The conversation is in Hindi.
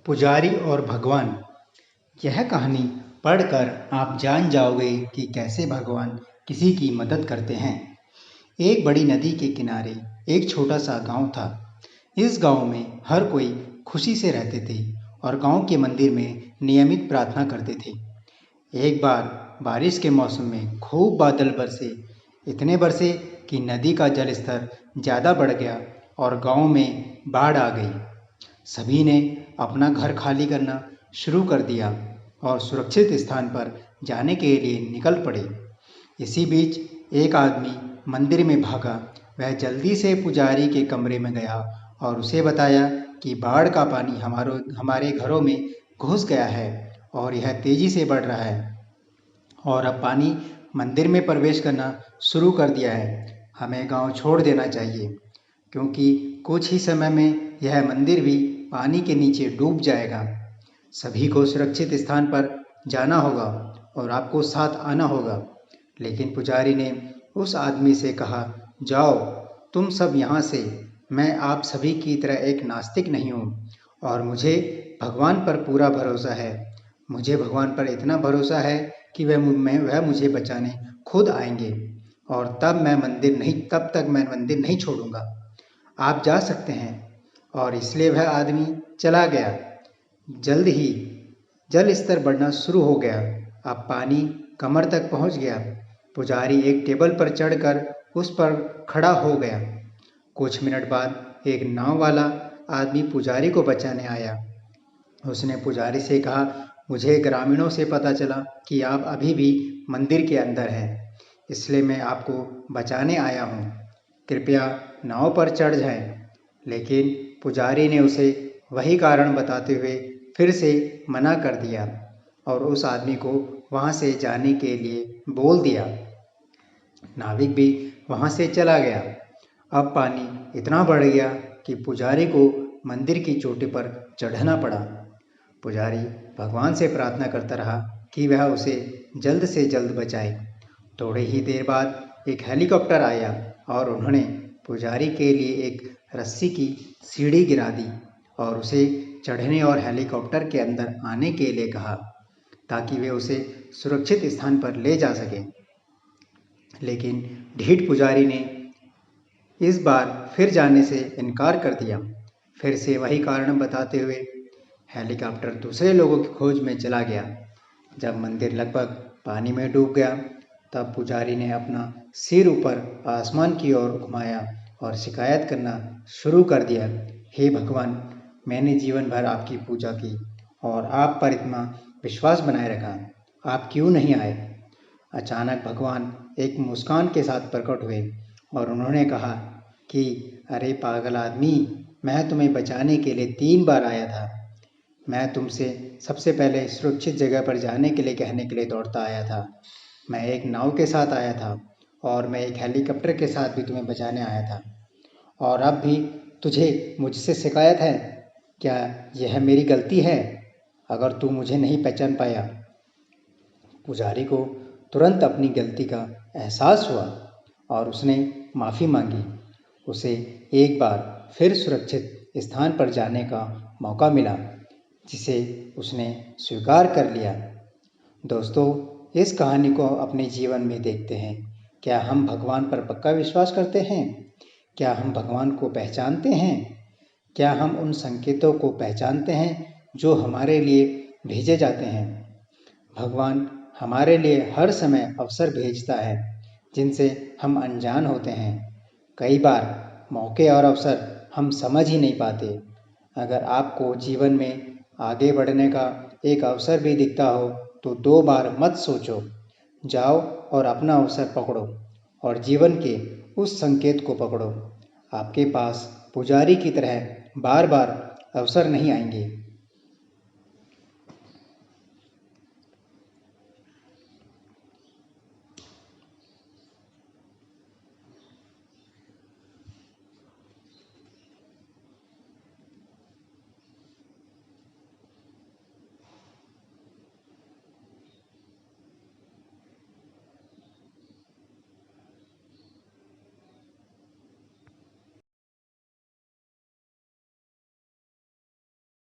पुजारी और भगवान। यह कहानी पढ़कर आप जान जाओगे कि कैसे भगवान किसी की मदद करते हैं। एक बड़ी नदी के किनारे एक छोटा सा गांव था। इस गांव में हर कोई खुशी से रहते थे और गांव के मंदिर में नियमित प्रार्थना करते थे। एक बार बारिश के मौसम में खूब बादल बरसे, इतने बरसे कि नदी का जल स्तर ज़्यादा बढ़ गया और गांव में बाढ़ आ गई। सभी ने अपना घर खाली करना शुरू कर दिया और सुरक्षित स्थान पर जाने के लिए निकल पड़े। इसी बीच एक आदमी मंदिर में भागा। वह जल्दी से पुजारी के कमरे में गया और उसे बताया कि बाढ़ का पानी हमारे घरों में घुस गया है और यह तेजी से बढ़ रहा है और अब पानी मंदिर में प्रवेश करना शुरू कर दिया है। हमें गांव छोड़ देना चाहिए क्योंकि कुछ ही समय में यह मंदिर भी पानी के नीचे डूब जाएगा। सभी को सुरक्षित स्थान पर जाना होगा और आपको साथ आना होगा। लेकिन पुजारी ने उस आदमी से कहा, जाओ तुम सब यहाँ से। मैं आप सभी की तरह एक नास्तिक नहीं हूँ और मुझे भगवान पर पूरा भरोसा है। मुझे भगवान पर इतना भरोसा है कि वह मुझे बचाने खुद आएंगे और तब तक मैं मंदिर नहीं छोड़ूंगा। आप जा सकते हैं। और इसलिए वह आदमी चला गया। जल्द ही जल स्तर बढ़ना शुरू हो गया। अब पानी कमर तक पहुंच गया। पुजारी एक टेबल पर चढ़कर उस पर खड़ा हो गया। कुछ मिनट बाद एक नाव वाला आदमी पुजारी को बचाने आया। उसने पुजारी से कहा, मुझे ग्रामीणों से पता चला कि आप अभी भी मंदिर के अंदर हैं, इसलिए मैं आपको बचाने आया हूँ। कृपया नाव पर चढ़ जाएं। लेकिन पुजारी ने उसे वही कारण बताते हुए फिर से मना कर दिया और उस आदमी को वहाँ से जाने के लिए बोल दिया। नाविक भी वहाँ से चला गया। अब पानी इतना बढ़ गया कि पुजारी को मंदिर की चोटी पर चढ़ना पड़ा। पुजारी भगवान से प्रार्थना करता रहा कि वह उसे जल्द से जल्द बचाए। थोड़ी ही देर बाद एक हेलीकॉप्टर आया और उन्होंने पुजारी के लिए एक रस्सी की सीढ़ी गिरा दी और उसे चढ़ने और हेलीकॉप्टर के अंदर आने के लिए कहा ताकि वे उसे सुरक्षित स्थान पर ले जा सकें। लेकिन ढीठ पुजारी ने इस बार फिर जाने से इनकार कर दिया। फिर से वही कारण बताते हुए हेलीकॉप्टर दूसरे लोगों की खोज में चला गया। जब मंदिर लगभग पानी में डूब गया तब पुजारी ने अपना सिर ऊपर आसमान की ओर घुमाया और शिकायत करना शुरू कर दिया, हे भगवान, मैंने जीवन भर आपकी पूजा की और आप पर इतना विश्वास बनाए रखा, आप क्यों नहीं आए? अचानक भगवान एक मुस्कान के साथ प्रकट हुए और उन्होंने कहा कि अरे पागल आदमी, मैं तुम्हें बचाने के लिए 3 बार आया था। मैं तुमसे सबसे पहले सुरक्षित जगह पर जाने के लिए कहने के लिए दौड़ता आया था। मैं एक नाव के साथ आया था और मैं एक हेलीकॉप्टर के साथ भी तुम्हें बचाने आया था। और अब भी तुझे मुझसे शिकायत है? क्या यह मेरी गलती है अगर तू मुझे नहीं पहचान पाया? पुजारी को तुरंत अपनी गलती का एहसास हुआ और उसने माफ़ी मांगी। उसे एक बार फिर सुरक्षित स्थान पर जाने का मौका मिला, जिसे उसने स्वीकार कर लिया। दोस्तों, इस कहानी को अपने जीवन में देखते हैं। क्या हम भगवान पर पक्का विश्वास करते हैं? क्या हम भगवान को पहचानते हैं? क्या हम उन संकेतों को पहचानते हैं जो हमारे लिए भेजे जाते हैं? भगवान हमारे लिए हर समय अवसर भेजता है जिनसे हम अनजान होते हैं। कई बार मौके और अवसर हम समझ ही नहीं पाते। अगर आपको जीवन में आगे बढ़ने का एक अवसर भी दिखता हो तो 2 बार मत सोचो। जाओ और अपना अवसर पकड़ो और जीवन के उस संकेत को पकड़ो। आपके पास पुजारी की तरह बार बार अवसर नहीं आएंगे,